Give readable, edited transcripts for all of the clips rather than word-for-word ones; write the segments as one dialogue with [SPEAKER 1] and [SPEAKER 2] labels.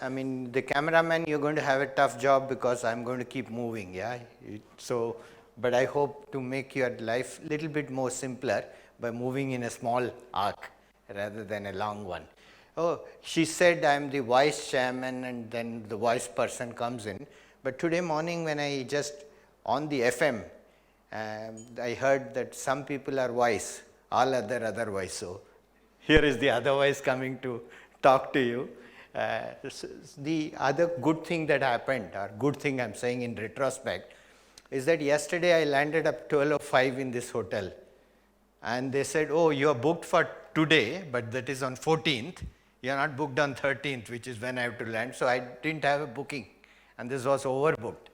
[SPEAKER 1] I mean, the cameraman, you're going to have a tough job because I'm going to keep moving, yeah? So, but I hope to make your life a little bit more simpler by moving in a small arc rather than a long one. Oh, she said I'm the vice chairman and then the vice person comes in. But today morning when I just, on the FM, I heard that some people are wise, all otherwise. So here is the otherwise coming to talk to you. The other good thing that happened, or good thing I'm saying in retrospect, is that yesterday I landed up 12:05 in this hotel. And they said, oh, you are booked for today, but that is on 14th. You are not booked on 13th, which is when I have to land. So I didn't have a booking. And this was overbooked.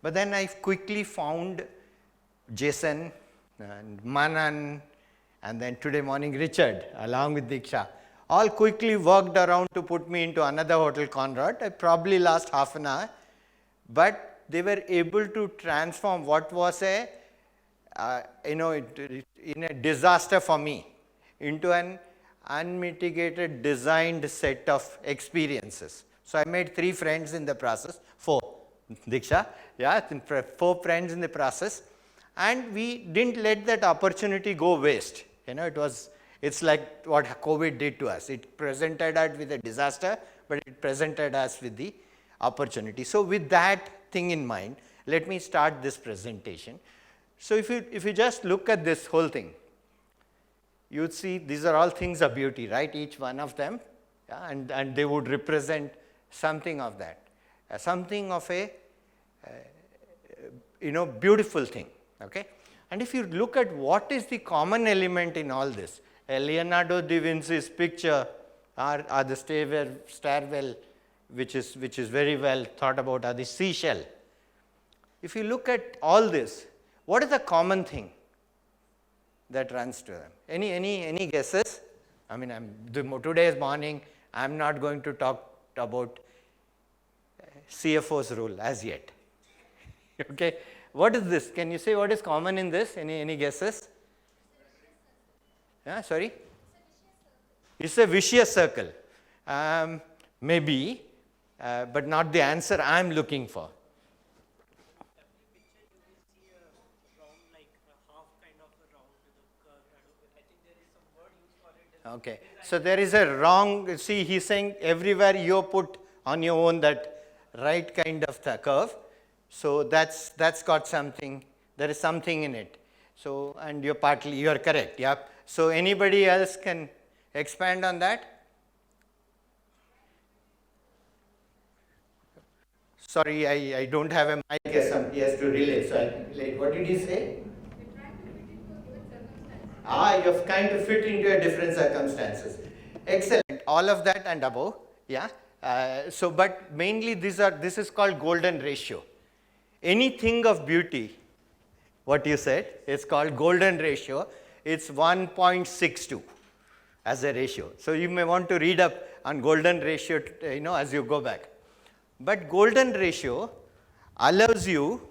[SPEAKER 1] But then I quickly found Jason and Manan, and then today morning Richard, along with Diksha, all quickly worked around to put me into another hotel, Conrad. I probably lost half an hour, but they were able to transform what was a, in a disaster for me into an unmitigated, designed set of experiences. So I made 3 friends in the process, 4, Diksha, yeah, 4 friends in the process, and we didn't let that opportunity go waste. It's like what COVID did to us. It presented us with a disaster, but it presented us with the opportunity. So with that thing in mind, let me start this presentation. So if you just look at this whole thing, you would see these are all things of beauty, right? Each one of them, yeah, and they would represent something of that, something of a beautiful thing. Okay, and if you look at what is the common element in all this, Leonardo da Vinci's picture are the stairwell, which is very well thought about, are the seashell. If you look at all this, what is the common thing that runs to them? Any guesses? I mean, today's morning, I'm not going to talk about CFO's rule as yet. Okay, what is this? Can you say what is common in this? Any guesses? Yeah, sorry? It's a vicious circle. Maybe, but not the answer I'm looking for. Okay, so there is a wrong, see, he's saying everywhere you put on your own that right kind of the curve. So that's got something, there is something in it. So, and you're correct, yeah. So anybody else can expand on that? Sorry, I don't have a mic as somebody has to relay, so I'll relay. What did he say? You're trying to fit into a different circumstances. Excellent. All of that and above. Yeah. But mainly this is called golden ratio. Anything of beauty, what you said, it's called golden ratio. It's 1.62 as a ratio. So you may want to read up on golden ratio, as you go back. But golden ratio allows you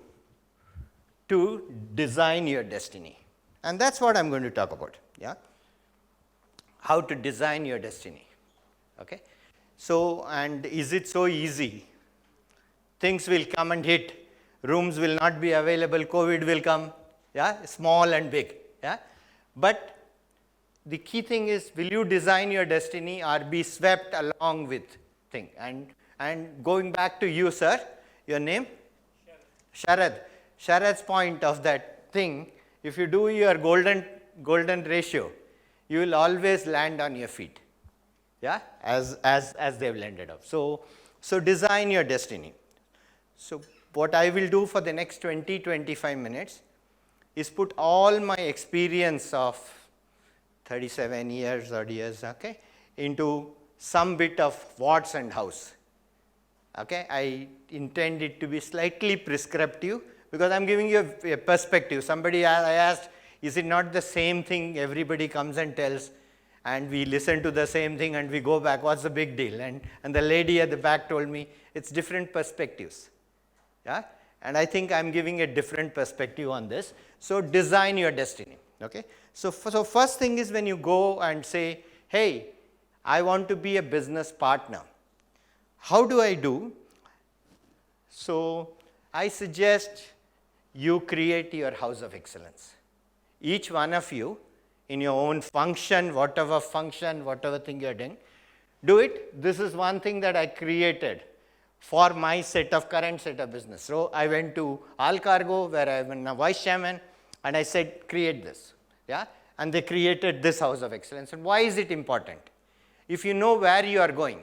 [SPEAKER 1] to design your destiny. And that's what I'm going to talk about, yeah? How to design your destiny, okay? So, and is it so easy? Things will come and hit. Rooms will not be available. COVID will come, yeah? Small and big, yeah? But the key thing is, will you design your destiny or be swept along with thing? And going back to you, sir, your name? Sharad. Sharad's point of that thing, if you do your golden ratio, you will always land on your feet, yeah, as they've landed up. So design your destiny. So what I will do for the next 20-25 minutes is put all my experience of 37 years, okay, into some bit of what's and hows. Okay, I intend it to be slightly prescriptive because I'm giving you a perspective. I asked, is it not the same thing everybody comes and tells, and we listen to the same thing and we go back, what's the big deal? And the lady at the back told me, it's different perspectives. Yeah? And I think I'm giving a different perspective on this. So design your destiny. Okay? So first thing is when you go and say, hey, I want to be a business partner. how do I do? So I suggest you create your house of excellence. Each one of you, in your own function, whatever thing you're doing, do it. This is one thing that I created for my current set of business. So I went to Allcargo, where I'm a vice chairman, and I said, create this. Yeah? And they created this house of excellence. And why is it important? If you know where you are going,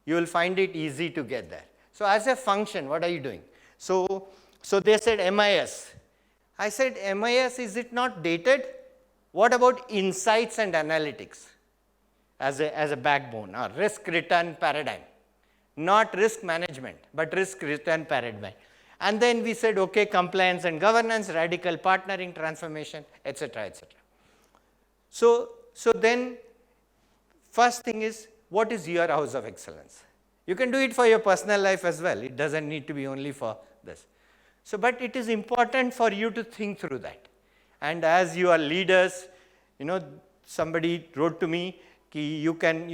[SPEAKER 1] you will find it easy to get there. So as a function, what are you doing? So they said MIS. I said, MIS, is it not dated? What about insights and analytics as a backbone, or risk return paradigm? Not risk management, but risk return paradigm. And then we said, okay, compliance and governance, radical partnering, transformation, etc., etc. So then, first thing is, what is your house of excellence? You can do it for your personal life as well. It doesn't need to be only for this. So, but it is important for you to think through that. And as you are leaders, somebody wrote to me, you can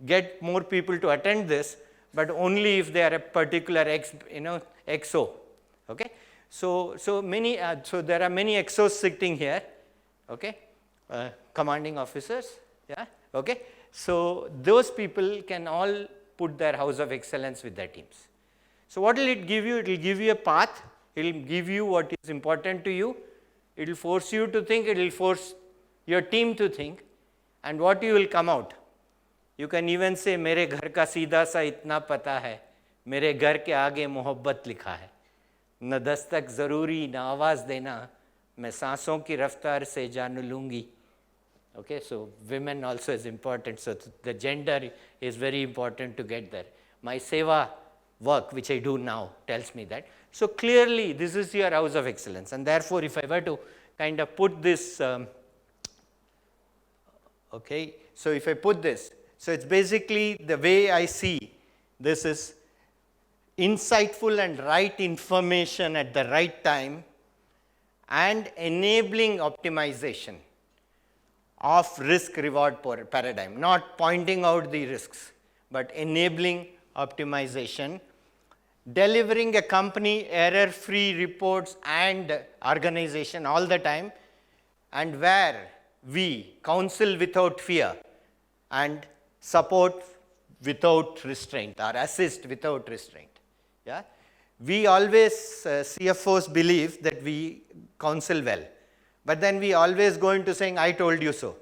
[SPEAKER 1] get more people to attend this, but only if they are a particular XO. Okay? So there are many XOs sitting here. Okay? Commanding officers. Yeah? Okay? So those people can all put their house of excellence with their teams. So what will it give you? It will give you a path. It will give you what is important to you. It will force you to think. It will force your team to think. And what you will come out? You can even say, मेरे घर का सीधा सा इतना पता है, मेरे घर के आगे मोहब्बत लिखा है, न दस्तक ज़रूरी न आवाज़ देना, मैं सांसों की रफ्तार से जान लूँगी. Okay, so women also is important. So the gender is very important to get there. My SEWA work, which I do now, tells me that. So clearly, this is your house of excellence. And therefore, if I were to kind of put this, okay, so if I put this, so it's basically the way I see this is insightful and right information at the right time and enabling optimization of risk-reward paradigm, not pointing out the risks, but enabling optimization, delivering a company error-free reports and organization all the time, and where we counsel without fear and support without restraint, or assist without restraint. Yeah? We always, CFOs believe that we counsel well. But then we always go into saying, I told you so.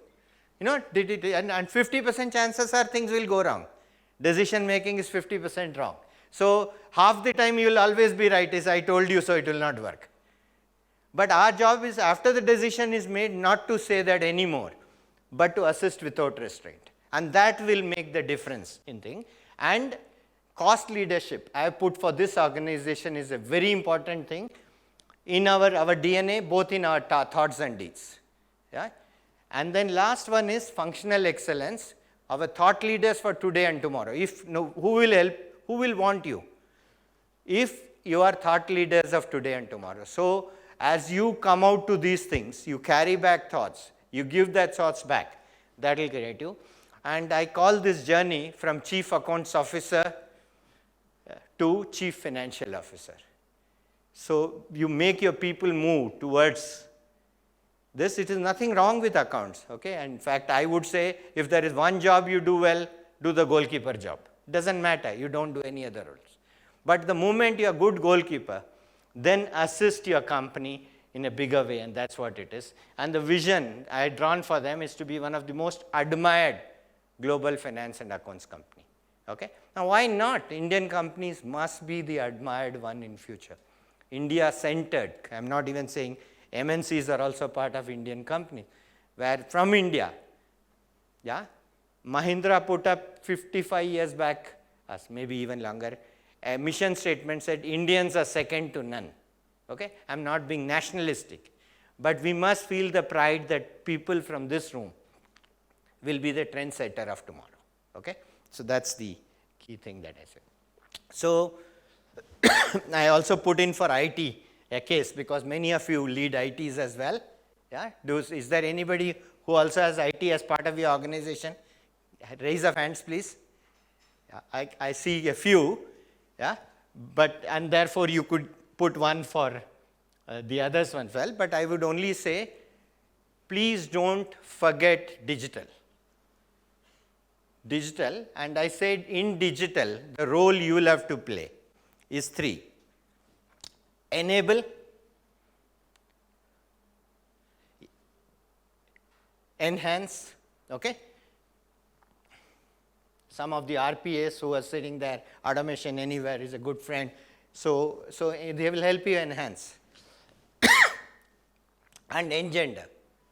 [SPEAKER 1] And 50% chances are things will go wrong. Decision making is 50% wrong. So half the time you will always be right, is I told you so, it will not work. But our job is, after the decision is made, not to say that anymore, but to assist without restraint. And that will make the difference in things. And cost leadership, I have put for this organization, is a very important thing in our DNA, both in our thoughts and deeds. Yeah? And then last one is functional excellence, our thought leaders for today and tomorrow. Who will help? Who will want you? If you are thought leaders of today and tomorrow. So as you come out to these things, you carry back thoughts, you give that thoughts back. That will create you. And I call this journey from Chief Accounts Officer to Chief Financial Officer. So you make your people move towards this. It is nothing wrong with accounts. Okay? And in fact, I would say, if there is one job you do well, do the goalkeeper job. Doesn't matter. You don't do any other roles. But the moment you're a good goalkeeper, then assist your company in a bigger way, and that's what it is. And the vision I had drawn for them is to be one of the most admired global finance and accounts company. Okay? Now, why not? Indian companies must be the admired one in future. India-centered. I'm not even saying MNCs are also part of Indian company, where from India, yeah, Mahindra put up 55 years back, maybe even longer, a mission statement said Indians are second to none. Okay? I'm not being nationalistic, but we must feel the pride that people from this room will be the trendsetter of tomorrow. Okay? So that's the key thing that I said. So I also put in for IT a case, because many of you lead ITs as well. Yeah? Is there anybody who also has IT as part of your organization? Raise of hands, please. Yeah, I see a few, yeah, but and therefore you could put one for the others as well, but I would only say, please don't forget digital. Digital, and I said in digital, the role you will have to play is 3. Enable, enhance, okay? Some of the RPAs who are sitting there, Automation Anywhere is a good friend, so they will help you enhance. And engender.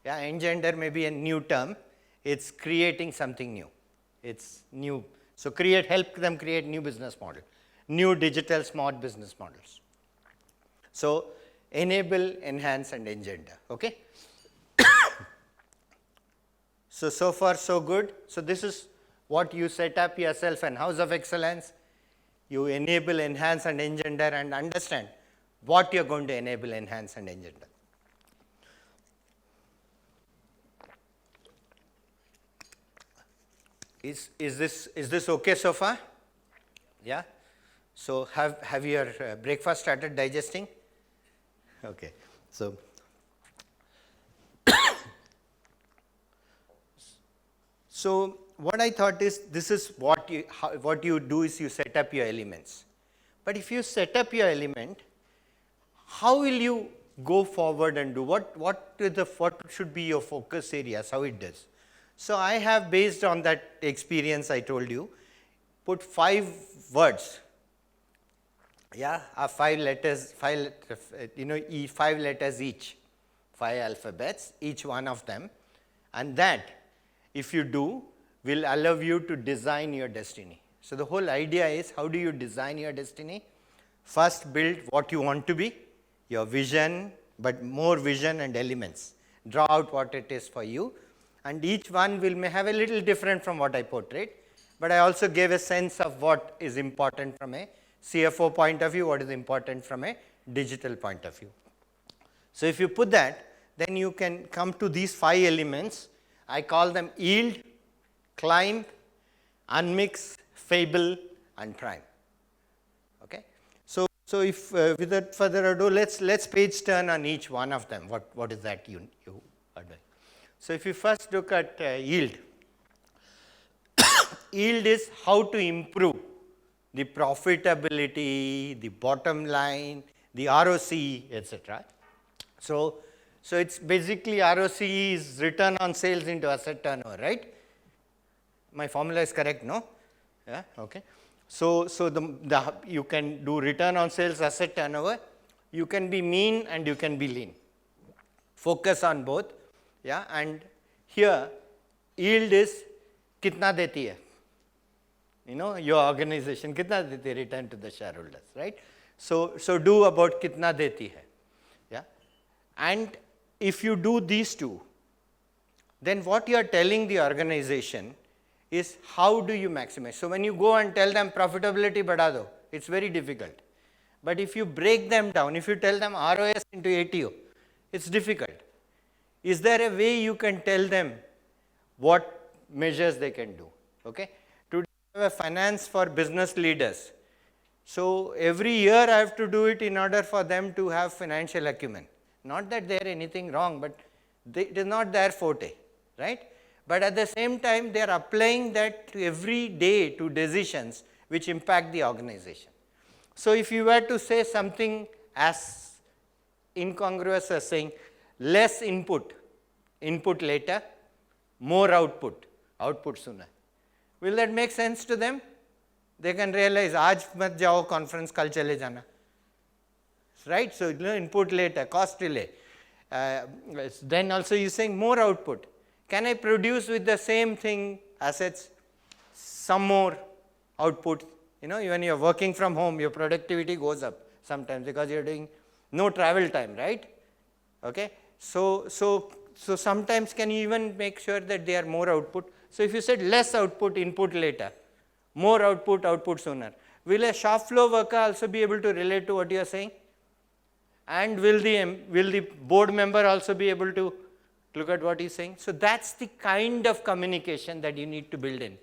[SPEAKER 1] Yeah, engender may be a new term. It's creating something new. It's new. So help them create new business model, new digital smart business models. So enable, enhance, and engender. Okay. So far so good. So this is what you set up yourself an house of excellence. You enable, enhance, and engender, and understand what you're going to enable, enhance, and engender. Is this okay so far? Yeah. So have your breakfast started digesting? Okay. So what I thought is, this is what you do is you set up your elements. But if you set up your element, how will you go forward and do what should be your focus areas? How it does? So I have, based on that experience I told you, put 5 words. Yeah, 5 letters, 5 letters each, 5 alphabets, each one of them, and that, if you do, will allow you to design your destiny. So the whole idea is, how do you design your destiny? First, build what you want to be, your vision, but more vision and elements. Draw out what it is for you, and each one may have a little different from what I portrayed, but I also gave a sense of what is important from a CFO point of view, what is important from a digital point of view. So if you put that, then you can come to these 5 elements. I call them yield, climb, unmix, fable, and prime. Okay. So if without further ado, let's page turn on each one of them. What is that you are doing? So if you first look at yield, yield is how to improve the profitability, the bottom line, the ROC, etc. So it's basically ROC is return on sales into asset turnover, right? My formula is correct, no? Yeah, okay. So you can do return on sales, asset turnover. You can be mean and you can be lean. Focus on both. Yeah, and here yield is kitna deti hai. Your organization kitna deti return to the shareholders, right? So do about kitna deti hai. Yeah, and if you do these two, then what you are telling the organization is, how do you maximize? So when you go and tell them profitability badha do, it's very difficult. But if you break them down, if you tell them ROS into ATO, it's difficult. Is there a way you can tell them what measures they can do? Okay. Today I have a finance for business leaders. So every year I have to do it in order for them to have financial acumen. Not that there is anything wrong, but it is not their forte, right? But at the same time, they are applying that to every day to decisions which impact the organization. So if you were to say something as incongruous as saying, less input later, more output sooner. Will that make sense to them? They can realize, aaj mat jao conference, kal chale jana. Right? So input later, cost delay. Then also you're saying more output. Can I produce with the same thing, assets, some more output? When you're working from home, your productivity goes up sometimes because you're doing no travel time, right? Okay. So sometimes can you even make sure that they are more output? So if you said less output, input later, more output sooner, will a shop floor worker also be able to relate to what you are saying? And will the board member also be able to look at what he's saying? So that's the kind of communication that you need to build in.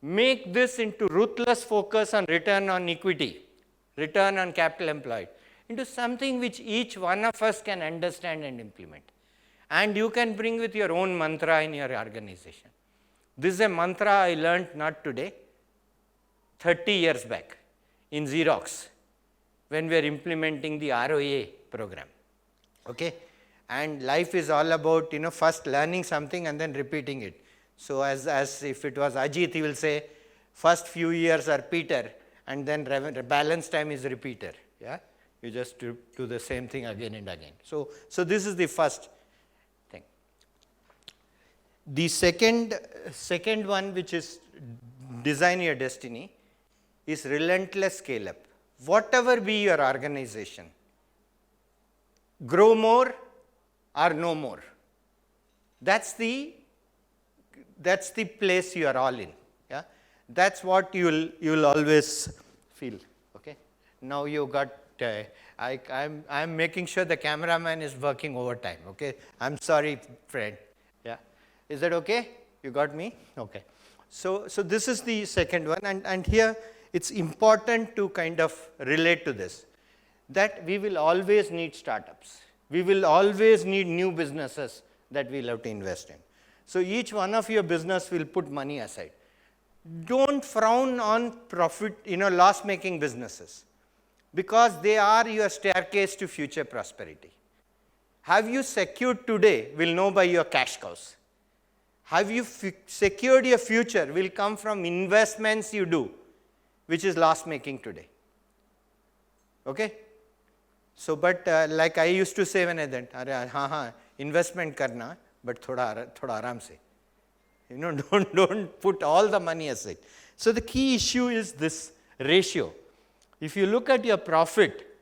[SPEAKER 1] make this into ruthless focus on return on equity, return on capital employed, into something which each one of us can understand and implement. And you can bring with your own mantra in your organization. This is a mantra I learned not today, 30 years back in Xerox when we are implementing the ROA program. Okay? And life is all about, first learning something and then repeating it. So as if it was Ajit, he will say, first few years are Peter, and then balance time is repeater. Yeah? You just do the same thing again and again. So this is the first thing. The second one, which is design your destiny, is relentless scale up. Whatever be your organization, grow more or no more. That's the place you are all in. Yeah? That's what you'll always feel. Okay? Now you got, I'm making sure the cameraman is working overtime. Okay? I'm sorry, friend. Yeah? Is that okay? You got me? Okay. So this is the second one, and here it's important to kind of relate to this, that we will always need startups. We will always need new businesses that we'll have to invest in. So each one of your business will put money aside. Don't frown on profit, loss-making businesses, because they are your staircase to future prosperity. Have you secured today will know by your cash cows. Have you secured your future will come from investments you do, which is loss-making today. Okay? So, but like I used to say when I did, investment karna, but thoda aram se. Don't put all the money aside. So the key issue is this ratio. If you look at your profit,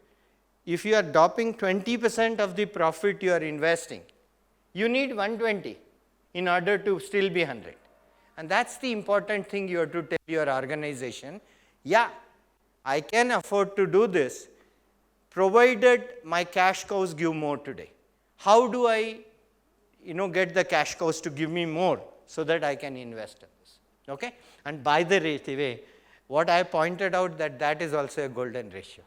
[SPEAKER 1] if you are dropping 20% of the profit you are investing, you need 120 in order to still be 100. And that's the important thing you have to tell your organization. Yeah, I can afford to do this, provided my cash cows give more today. How do I, get the cash cows to give me more so that I can invest in this? Okay? And by the way, what I pointed out, that is also a golden ratio.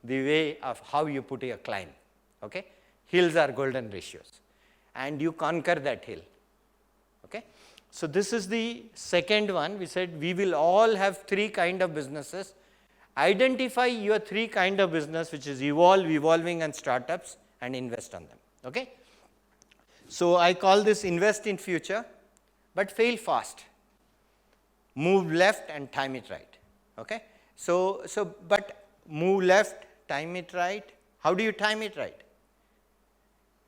[SPEAKER 1] The way of how you put your climb. Okay? Hills are golden ratios. And you conquer that hill. Okay? So this is the second one. We said we will all have three kind of businesses. Identify your three kind of business, which is evolve, evolving, and startups, and invest on them. Okay? So I call this invest in future, but fail fast. Move left and time it right. Okay? But move left, time it right. How do you time it right?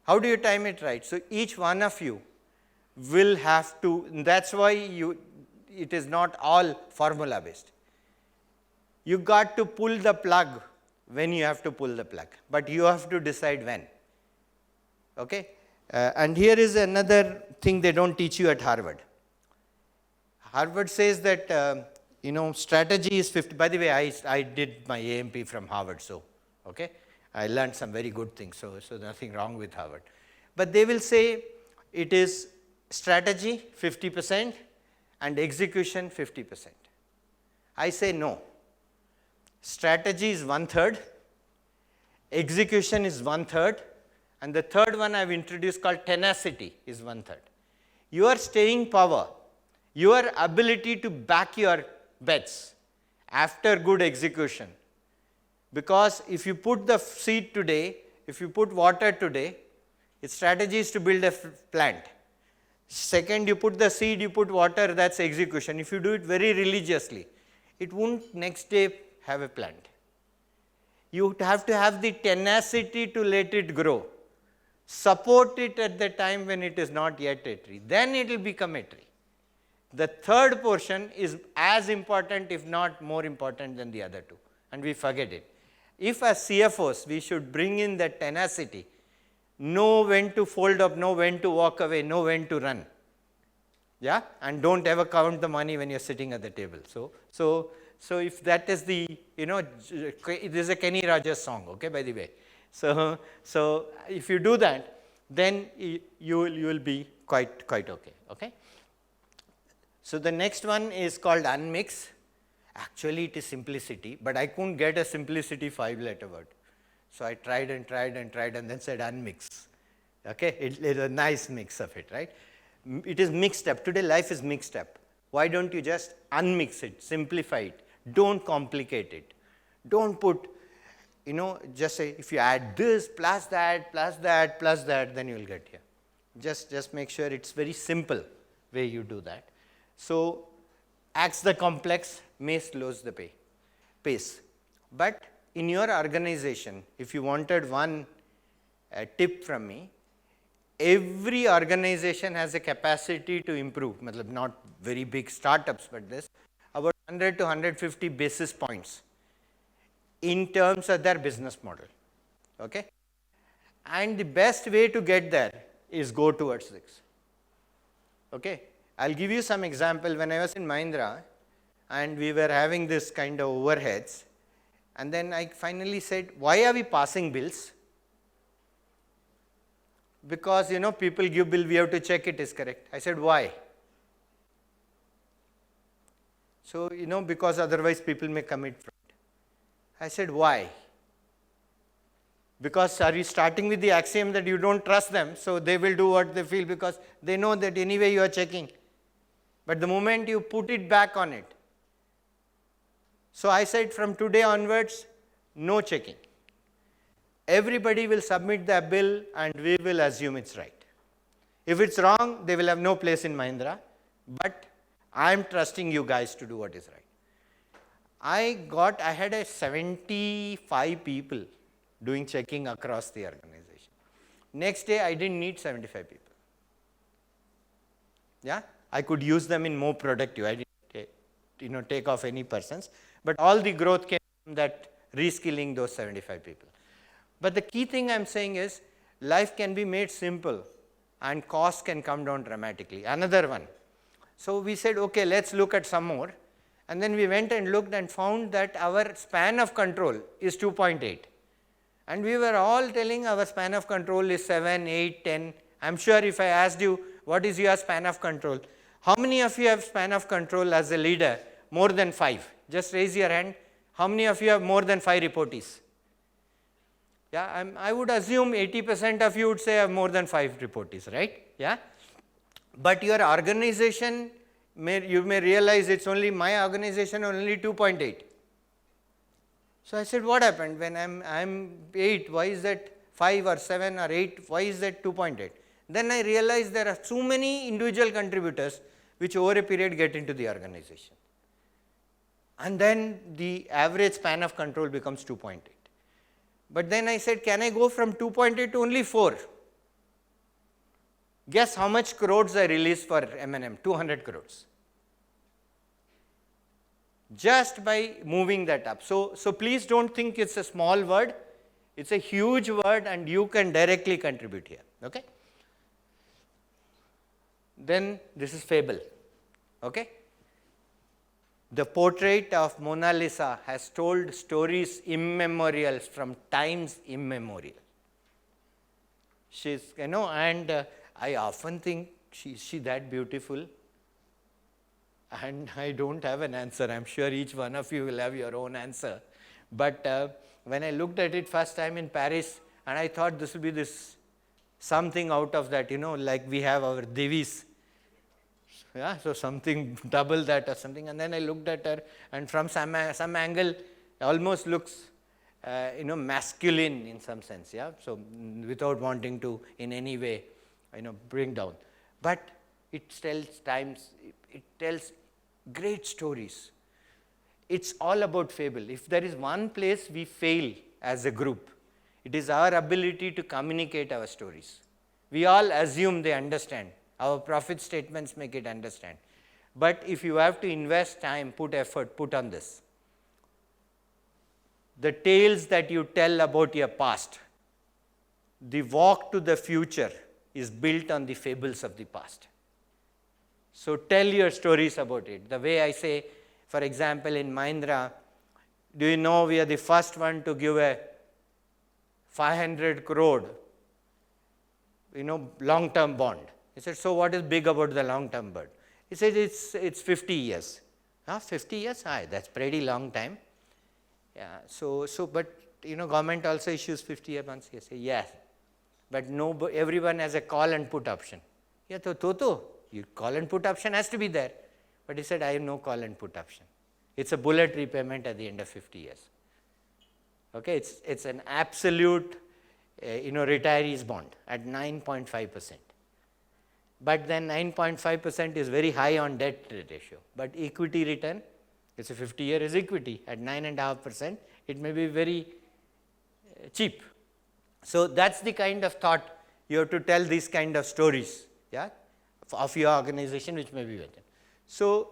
[SPEAKER 1] How do you time it right? So each one of you will have to, that's why it is not all formula based. You got to pull the plug when you have to pull the plug, but you have to decide when. Okay? And here is another thing they don't teach you at Harvard. Harvard says that, strategy is 50. By the way, I did my AMP from Harvard, so, okay? I learned some very good things, so nothing wrong with Harvard. But they will say it is strategy 50% and execution 50%. I say no. Strategy is 1/3, execution is 1/3, and the third one I've introduced called tenacity is 1/3. Your staying power, your ability to back your bets after good execution. Because if you put the seed today, if you put water today, its strategy is to build a plant. Second, you put the seed, you put water, that's execution. If you do it very religiously, it won't next day have a plant. You have to have the tenacity to let it grow. Support it at the time when it is not yet a tree. Then it will become a tree. The third portion is as important, if not more important than the other two, and we forget it. If as CFOs, we should bring in that tenacity, know when to fold up, know when to walk away, know when to run. Yeah? And don't ever count the money when you're sitting at the table. So if that is the, it is a Kenny Rogers song, okay, by the way. So if you do that, then you will be quite okay, okay? So the next one is called unmix. Actually, it is simplicity, but I couldn't get a simplicity 5-letter word. So I tried and tried and tried and then said unmix. Okay, it's a nice mix of it, right? It is mixed up. Today life is mixed up. Why don't you just unmix it, simplify it, don't complicate it. Don't put, just say if you add this plus that plus that plus that, then you will get here. Just make sure it's very simple way you do that. So acts the complex, may slows the pace. But in your organization, if you wanted one tip from me, every organization has a capacity to improve, not very big startups, but this, about 100 to 150 basis points in terms of their business model. Okay? And the best way to get there is go towards this. Okay? I'll give you some example. When I was in Mahindra and we were having this kind of overheads, and then I finally said, why are we passing bills? Because, people give bill, we have to check it is correct. I said, why? So, because otherwise people may commit fraud. I said, why? Because are you starting with the axiom that you don't trust them, so they will do what they feel because they know that anyway you are checking. But the moment you put it back on it. So I said from today onwards, no checking. Everybody will submit their bill and we will assume it's right. If it's wrong, they will have no place in Mahindra, but I am trusting you guys to do what is right. I had 75 people doing checking across the organization. Next day, I didn't need 75 people. Yeah, I could use them in more productive. I didn't take off any persons, but all the growth came from that reskilling those 75 people. But the key thing I'm saying is, life can be made simple and cost can come down dramatically. Another one. So we said, okay, let's look at some more. And then we went and looked and found that our span of control is 2.8. And we were all telling our span of control is 7, 8, 10. I'm sure if I asked you, what is your span of control? How many of you have span of control as a leader more than 5? Just raise your hand. How many of you have more than 5 reportees? Yeah, I would assume 80% of you would say I have more than 5 reportees, right? Yeah. But your organization, you may realize it's only my organization only 2.8. So I said, what happened when I'm 8? Why is that 5 or 7 or 8? Why is that 2.8? Then I realized there are so many individual contributors which over a period get into the organization. And then the average span of control becomes 2.8. But then I said, can I go from 2.8 to only 4? Guess how much crores I released for M&M? 200 crores. Just by moving that up. So please don't think it's a small word. It's a huge word and you can directly contribute here. Okay? Then this is fable. Okay? The portrait of Mona Lisa has told stories immemorial from times immemorial. She's, and I often think, is she that beautiful? And I don't have an answer. I'm sure each one of you will have your own answer. But when I looked at it first time in Paris, and I thought this will be this something out of that, like we have our Devis. Yeah, so something double that or something. And then I looked at her, and from some angle, almost looks, masculine in some sense. Yeah, so without wanting to in any way, bring down. But it tells great stories. It's all about fable. If there is one place we fail as a group, it is our ability to communicate our stories. We all assume they understand. Our profit statements make it understand. But if you have to invest time, put effort, put on this. The tales that you tell about your past, the walk to the future is built on the fables of the past. So tell your stories about it. The way I say, for example, in Mahindra, do you know we are the first one to give a 500 crore, long-term bond. He said, so what is big about the long-term bond? He said, it's 50 years. 50 years? That's pretty long time. Yeah, but government also issues 50-year bonds. He said, yes, but everyone has a call and put option. Yeah, your call and put option has to be there. But he said, I have no call and put option. It's a bullet repayment at the end of 50 years. Okay, it's an absolute, retirees bond at 9.5%. But then 9.5% is very high on debt ratio. But equity return, it's a 50-year is equity at 9.5%. It may be very cheap. So that's the kind of thought you have to tell these kind of stories, yeah, of your organization, which may be better. So,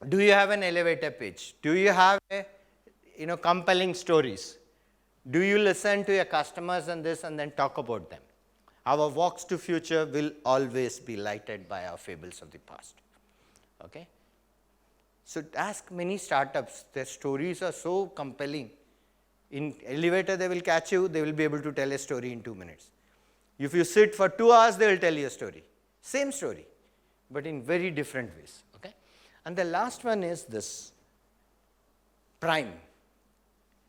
[SPEAKER 1] do you have an elevator pitch? Do you have compelling stories? Do you listen to your customers and this and then talk about them? Our walks to future will always be lighted by our fables of the past. Okay? So ask many startups, their stories are so compelling. In elevator, they will catch you, they will be able to tell a story in 2 minutes. If you sit for 2 hours, they will tell you a story. Same story, but in very different ways. Okay? And the last one is this, prime.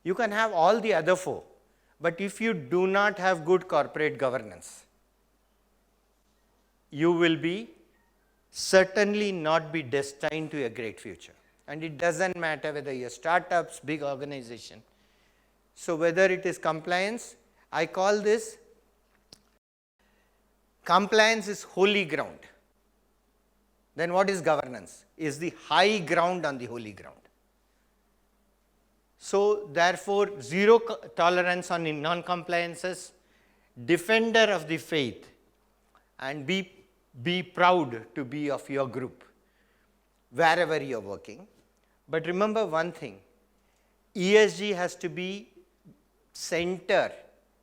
[SPEAKER 1] You can have all the other 4, but if you do not have good corporate governance, you will be certainly not be destined to a great future. And it doesn't matter whether you're startups, big organization. So whether it is compliance, I call this, compliance is holy ground. Then what is governance? Is the high ground on the holy ground. So therefore, zero tolerance on non-compliances, defender of the faith, and be proud to be of your group, wherever you're working. But remember one thing, ESG has to be center,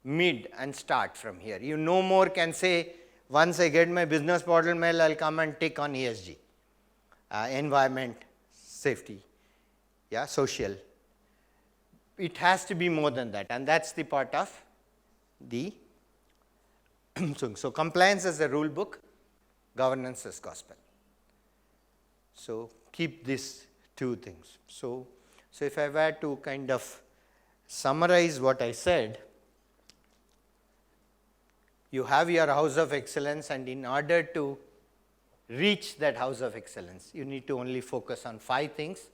[SPEAKER 1] mid, and start from here. You no more can say, once I get my business model mail, I'll come and tick on ESG, environment, safety, yeah, social. It has to be more than that, and that's the part of the so compliance is the rule book, governance is gospel. So keep these 2 things. So if I were to kind of summarize what I said, you have your house of excellence, and in order to reach that house of excellence, you need to only focus on 5 things: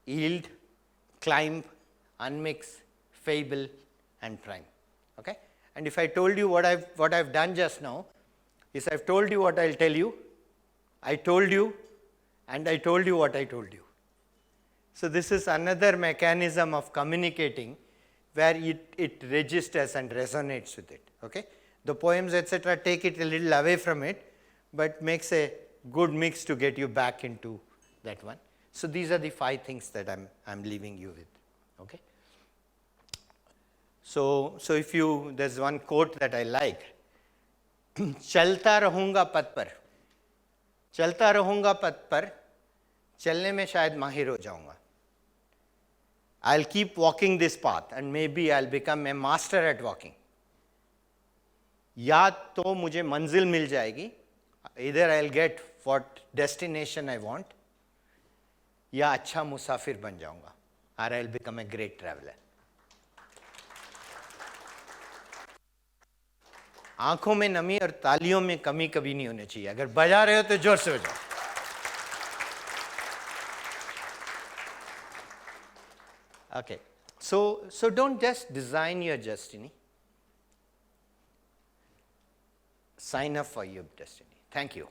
[SPEAKER 1] yield, climb, unmix, fable, and prime. Okay? And if I told you what I've done just now, is I've told you what I'll tell you, I told you, and I told you what I told you. So this is another mechanism of communicating where it registers and resonates with it. Okay? The poems, etc., take it a little away from it, but makes a good mix to get you back into that one. So these are the 5 things that I'm leaving you with. Okay? So if there's one quote that I like, चलता रहूँगा पथ पर, चलता रहूँगा पथ पर, चलने में शायद माहिर हो जाऊँगा. I'll keep walking this path and maybe I'll become a master at walking. या तो मुझे मंजिल मिल जाएगी, either I'll get what destination I want, या अच्छा मुसाफिर बन जाऊँगा, or I'll become a great traveler. आंखों में नमी और तालियों में कमी कभी नहीं होनी चाहिए. अगर बजा रहे हो तो जोर से बजाओ. Okay, so don't just design your destiny. Sign up for your destiny. Thank you.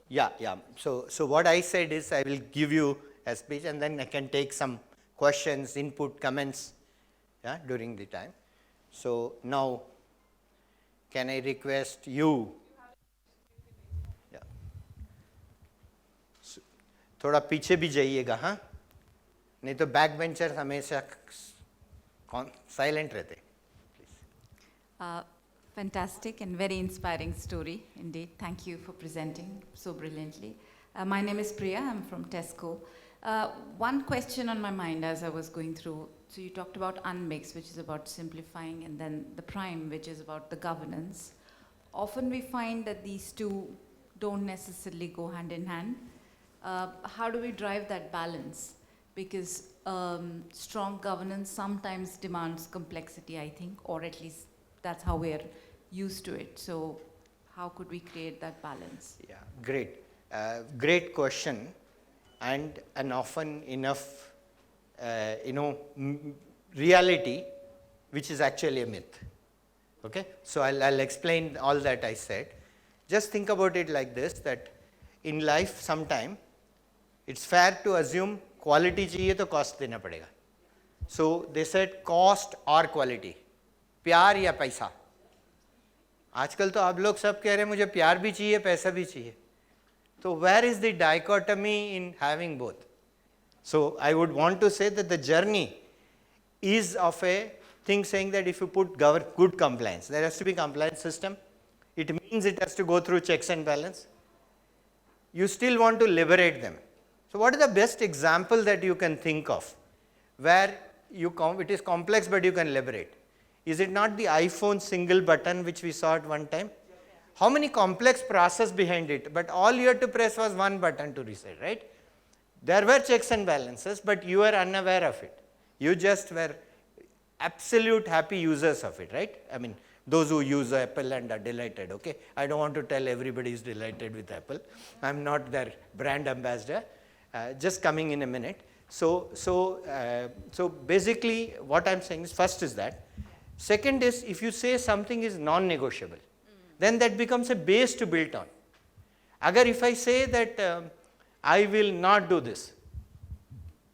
[SPEAKER 1] Yeah. So what I said is I will give you a speech and then I can take some questions, input, comments, yeah, during the time. So now, can I request you? Yeah. So, थोड़ा पीछे भी जाइएगा, हाँ? नहीं तो back bencher हमेशा silent रहते.
[SPEAKER 2] Fantastic and very inspiring story indeed. Thank you for presenting so brilliantly. My name is Priya. I'm from Tesco. One question on my mind as I was going through. So you talked about unmix, which is about simplifying, and then the prime, which is about the governance. often we find that these two don't necessarily go hand in hand. How do we drive that balance? Because strong governance sometimes demands complexity, I think, or at least that's how we're used to it. So how could we create that balance?
[SPEAKER 1] Yeah, great. Great question, and an often enough, reality, which is actually a myth. Okay, so I'll explain all that I said. Just think about it like this, that in life sometime it's fair to assume quality चाहिए तो cost देना पड़ेगा. So they said cost or quality, प्यार या पैसा. आजकल तो आप लोग सब कह रहे हैं मुझे प्यार भी चाहिए पैसा भी चाहिए. So where is the dichotomy in having both? So I would want to say that the journey is of a thing saying that if you put good compliance, there has to be compliance system. It means it has to go through checks and balance. You still want to liberate them. So what is the best example that you can think of where it is complex but you can liberate? Is it not the iPhone single button which we saw at one time? How many complex process behind it, but all you had to press was one button to reset, right? There were checks and balances, but you were unaware of it. You just were absolute happy users of it, right? I mean, those who use Apple and are delighted, okay? I don't want to tell everybody is delighted with Apple. I'm not their brand ambassador. Just coming in a minute. So basically what I'm saying is, first is that. Second is, if you say something is non-negotiable, then that becomes a base to build on. Agar if I say that I will not do this,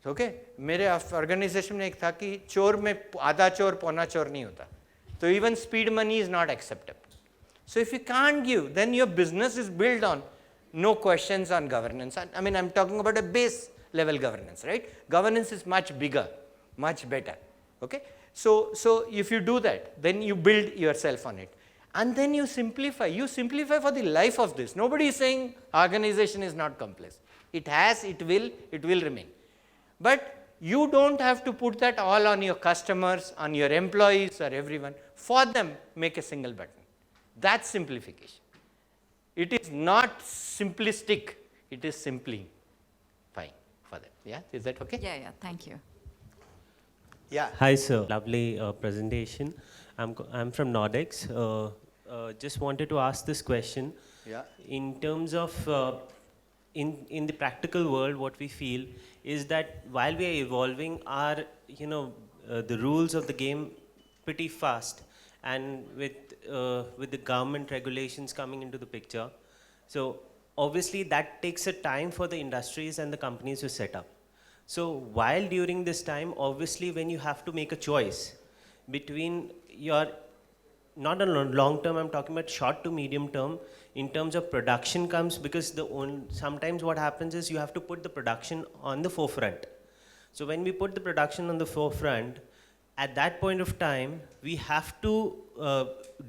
[SPEAKER 1] okay? मेरे organization में एक था कि चोर में आधा चोर पौना चोर नहीं होता. So even speed money is not acceptable. So if you can't give, then your business is built on no questions on governance. I mean, I'm talking about a base level governance, right? Governance is much bigger, much better, okay? So if you do that, then you build yourself on it. And then you simplify for the life of this. Nobody is saying organization is not complex. It has, it will remain. But you don't have to put that all on your customers, on your employees or everyone. For them, make a single button. That's simplification. It is not simplistic, it is simplifying for them. Yeah, is that okay?
[SPEAKER 2] Yeah, thank you.
[SPEAKER 3] Yeah. Hi, sir. Lovely presentation. I'm from Nordex. Just wanted to ask this question.
[SPEAKER 1] Yeah.
[SPEAKER 3] In terms of, in the practical world, what we feel is that while we are evolving our, the rules of the game pretty fast, and with the government regulations coming into the picture, so obviously that takes a time for the industries and the companies to set up. So while during this time, obviously when you have to make a choice between your, not a long term, I'm talking about short to medium term, in terms of production comes, because sometimes what happens is you have to put the production on the forefront. So when we put the production on the forefront, at that point of time, we have to,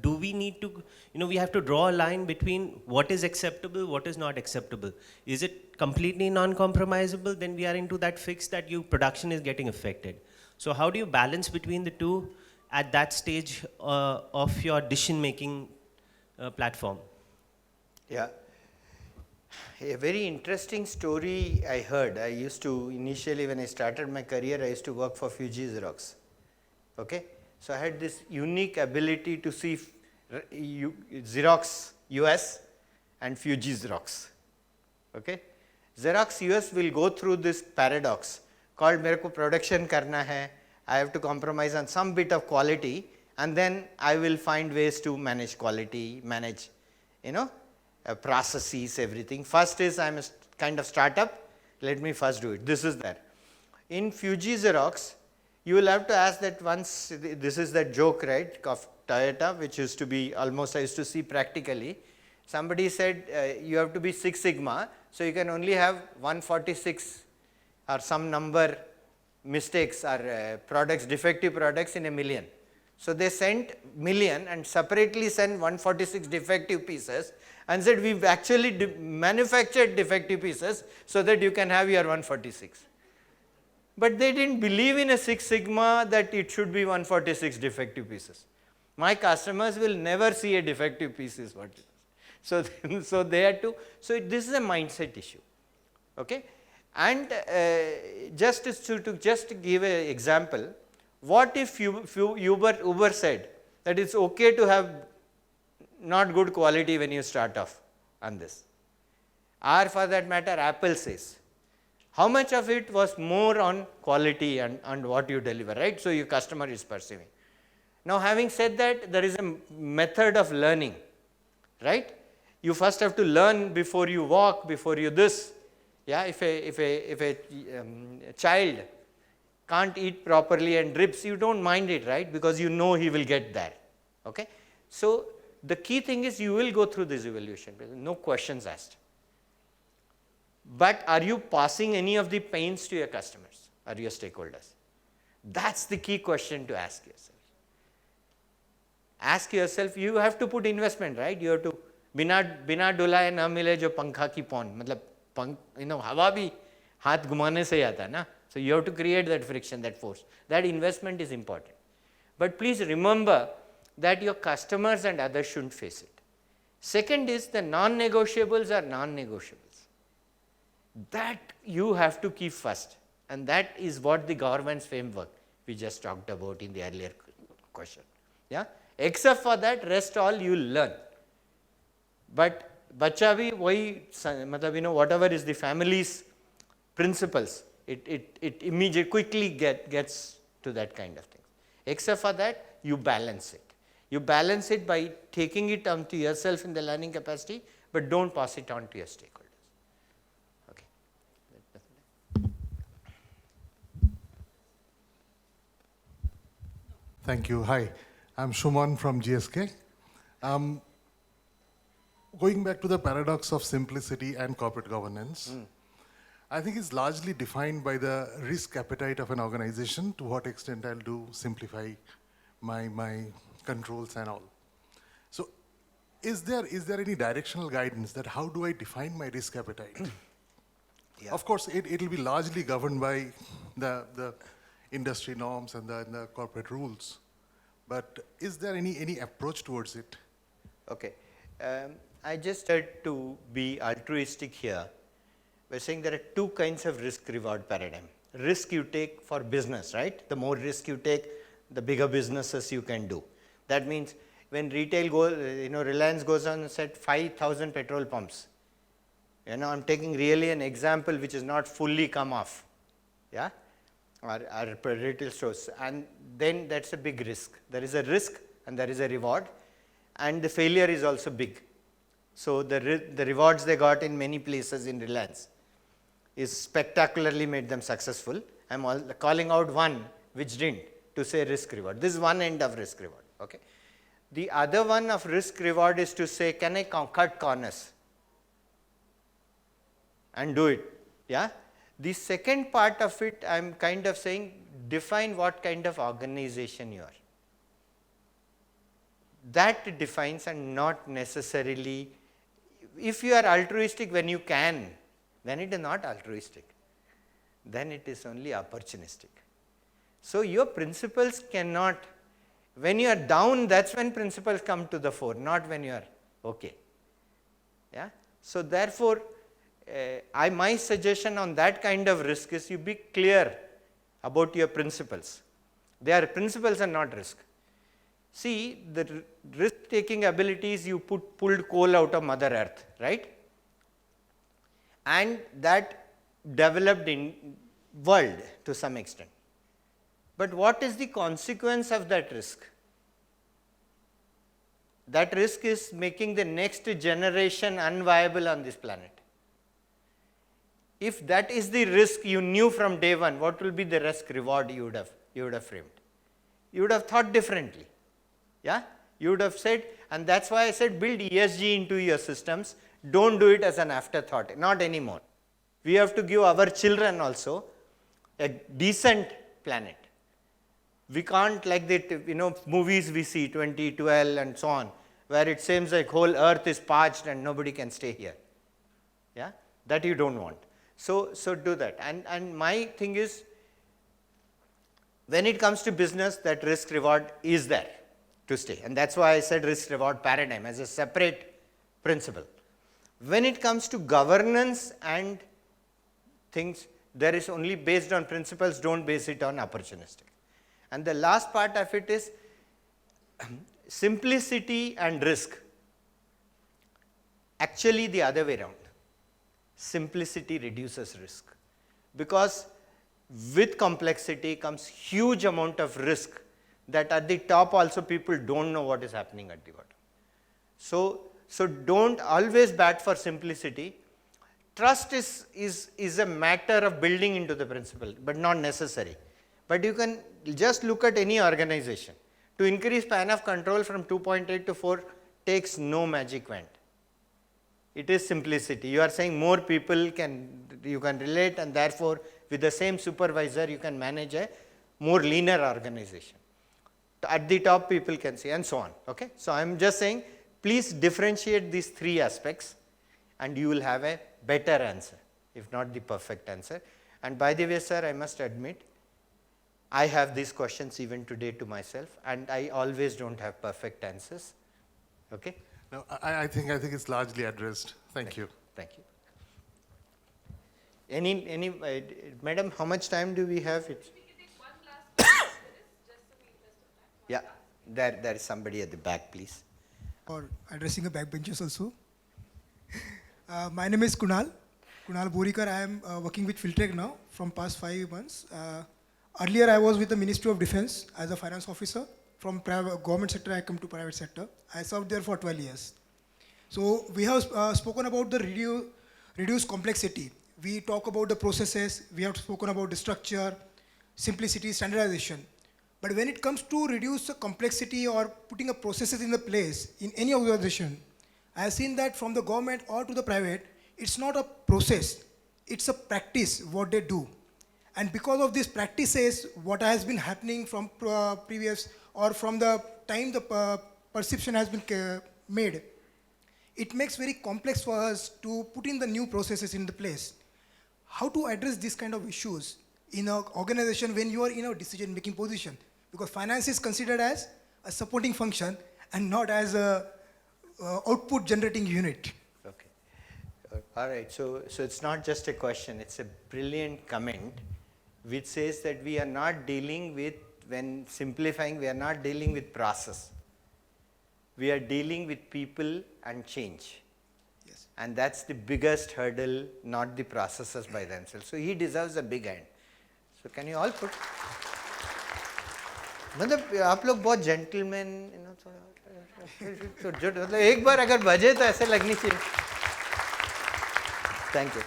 [SPEAKER 3] we have to draw a line between what is acceptable, what is not acceptable. Is it completely non-compromisable? Then we are into that fix that your production is getting affected. So how do you balance between the two at that stage of your decision-making platform?
[SPEAKER 1] Yeah. A very interesting story I heard. I used to, initially when I started my career, I used to work for Fuji Xerox. Okay, so I had this unique ability to see Xerox US and Fuji Xerox. Okay, Xerox US will go through this paradox called मेरे को production करना है, I have to compromise on some bit of quality, and then I will find ways to manage quality, manage, processes, everything. First is I'm a kind of startup, let me first do it. This is there. In Fuji Xerox, you will have to ask that once, this is that joke, right, of Toyota, which used to be almost, I used to see practically. Somebody said you have to be Six Sigma, so you can only have 146 or some number mistakes or products, defective products in a million. So they sent million and separately sent 146 defective pieces and said we've actually manufactured defective pieces so that you can have your 146. But they didn't believe in a Six Sigma that it should be 146 defective pieces. My customers will never see a defective piece is what it is. So, so they had to, so this is a mindset issue, okay. And just to just give an example, what if Uber said that it's okay to have not good quality when you start off on this, or for that matter Apple says, how much of it was more on quality and what you deliver, right? So your customer is perceiving. Now having said that, there is a method of learning, right? You first have to learn before you walk, before you this. Yeah, if a child can't eat properly and drips, you don't mind it, right? Because you know he will get there, okay? So the key thing is you will go through this evaluation, no questions asked. But are you passing any of the pains to your customers or your stakeholders? That's the key question to ask yourself. Ask yourself, you have to put investment, right? You have to, बिना डुलाए ना मिले जो पंखा की पौन, मतलब हवा भी हाथ घुमाने से आता है ना. So you have to create that friction, that force. That investment is important. But please remember that your customers and others shouldn't face it. Second is the non-negotiables are non-negotiables. That you have to keep first. And that is what the governance framework we just talked about in the earlier question. Yeah? Except for that, rest all you will learn. But बच्चा भी वही मतलब whatever is the family's principles, it immediately quickly gets to that kind of thing. Except for that, you balance it. You balance it by taking it onto yourself in the learning capacity, but don't pass it on to your stakeholders. Okay.
[SPEAKER 4] Thank you. Hi, I'm Shuman from GSK. Going back to the paradox of simplicity and corporate governance, I think it's largely defined by the risk appetite of an organization, to what extent I'll do simplify my controls and all. So is there any directional guidance that how do I define my risk appetite?
[SPEAKER 1] Yeah.
[SPEAKER 4] Of course, it'll be largely governed by the industry norms and the corporate rules. But is there any approach towards it?
[SPEAKER 1] Okay. I just tried to be altruistic here by saying there are two kinds of risk-reward paradigm. Risk you take for business, right? The more risk you take, the bigger businesses you can do. That means when retail goes, Reliance goes on and said 5,000 petrol pumps. I'm taking really an example which is not fully come off, yeah, or retail stores, and then that's a big risk. There is a risk and there is a reward, and the failure is also big. So the rewards they got in many places in Reliance is spectacularly made them successful. I'm calling out one which didn't, to say risk reward. This is one end of risk reward. Okay. The other one of risk reward is to say, can I cut corners and do it? Yeah. The second part of it, I'm kind of saying, define what kind of organization you are. That defines, and not necessarily, if you are altruistic when you can, then it is not altruistic. Then it is only opportunistic. So your principles cannot, when you are down, that's when principles come to the fore, not when you are okay. Yeah. So therefore, my suggestion on that kind of risk is you be clear about your principles. They are principles and not risk. See, the risk-taking abilities, you pulled coal out of Mother Earth, right? And that developed in world to some extent. But what is the consequence of that risk? That risk is making the next generation unviable on this planet. If that is the risk you knew from day one, what will be the risk reward you would have framed? You would have thought differently. Yeah, you would have said, and that's why I said build ESG into your systems. Don't do it as an afterthought, not anymore. We have to give our children also a decent planet. We can't, like the movies we see, 2012 and so on, where it seems like whole earth is parched and nobody can stay here. Yeah, that you don't want. So do that. And my thing is, when it comes to business, that risk reward is there. to stay. And that's why I said risk reward paradigm as a separate principle. When it comes to governance and things, there is only based on principles, don't base it on opportunistic. And the last part of it is simplicity and risk. Actually the other way around. Simplicity reduces risk, because with complexity comes huge amount of risk that at the top also people don't know what is happening at the bottom. So don't always bat for simplicity. Trust is a matter of building into the principle, but not necessary. But you can just look at any organization. To increase span of control from 2.8 to 4 takes no magic wand. It is simplicity. You are saying more people you can relate, and therefore with the same supervisor you can manage a more leaner organization. At the top people can see, and so on. Okay? So I am just saying, please differentiate these three aspects and you will have a better answer, if not the perfect answer. And by the way, sir, I must admit, I have these questions even today to myself, and I always don't have perfect answers. Okay?
[SPEAKER 4] No, I think it's largely addressed. Thank you.
[SPEAKER 1] Thank you. Any madam, how much time do we have?
[SPEAKER 5] We can take one last question, just in the interest of time.
[SPEAKER 1] Yeah, there is somebody at the back, please.
[SPEAKER 6] Or addressing the backbenchers also. My name is Kusal Borikar. I am working with Filtrek now from past 5 months. Earlier I was with the Ministry of Defense as a finance officer. From government sector I come to private sector. I served there for 12 years. So we have spoken about the reduced complexity. We talk about the processes, we have spoken about the structure, simplicity, standardization. But when it comes to reduce the complexity or putting a processes in the place in any organization, I have seen that from the government or to the private, it's not a process, it's a practice what they do. And because of these practices, what has been happening from previous or from the time the perception has been made, it makes very complex for us to put in the new processes in the place. How to address these kind of issues in an organization when you are in a decision-making position? Because finance is considered as a supporting function and not as a output-generating unit.
[SPEAKER 1] Okay. All right. So it's not just a question. It's a brilliant comment which says that we are not dealing with, when simplifying, we are not dealing with process. We are dealing with people and change.
[SPEAKER 6] Yes.
[SPEAKER 1] And that's the biggest hurdle, not the processes by themselves. So he deserves a big hand. So can you all put? मतलब आप लोग बहुत gentlemen, तो मतलब एक बार अगर बजे तो ऐसे लगनी चाहिए. Thank you.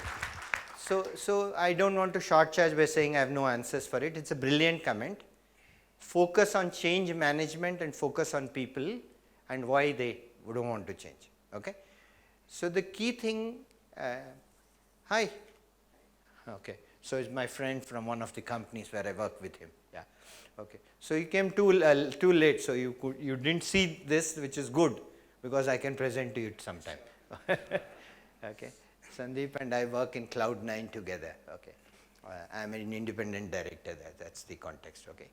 [SPEAKER 1] So I don't want to shortchange by saying I have no answers for it. It's a brilliant comment. Focus on change management and focus on people and why they don't want to change. Okay. So the key thing. Hi. Okay. So it's my friend from one of the companies where I work with him. Yeah. Okay. So you came too late. So you didn't see this, which is good because I can present to you sometime. Okay. Sandeep and I work in Cloudnine together. Okay. I am an independent director there. That's the context. Okay.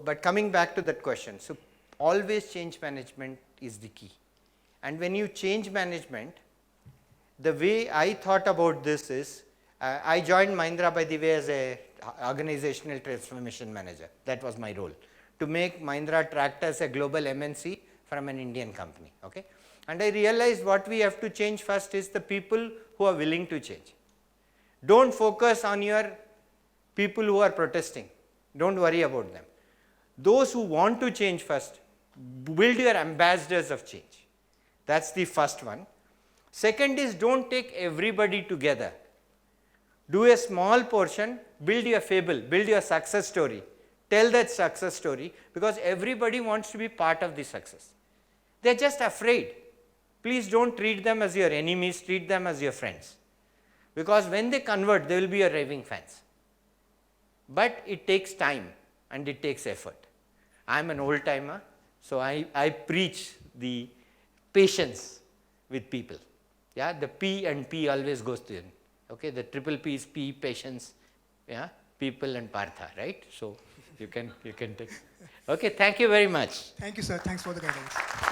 [SPEAKER 1] But coming back to that question. So always change management is the key. And when you change management, the way I thought about this is, I joined Mahindra, by the way, as a organizational transformation manager. That was my role, to make Mahindra Tractors a global MNC from an Indian company. Okay. And I realized what we have to change first is the people who are willing to change. Don't focus on your people who are protesting. Don't worry about them. Those who want to change first, build your ambassadors of change. That's the first one. Second is, don't take everybody together. Do a small portion, build your fable, build your success story. Tell that success story, because everybody wants to be part of the success. They're just afraid. Please don't treat them as your enemies, treat them as your friends. Because when they convert, they will be your raving fans. But it takes time and it takes effort. I'm an old timer, so I preach the patience with people. Yeah, the P and P always goes to it. Okay, the triple P is P, patience, yeah, people and Partha, right? So you can take. Okay, thank you very much.
[SPEAKER 6] Thank you, sir. Thanks for the guidance.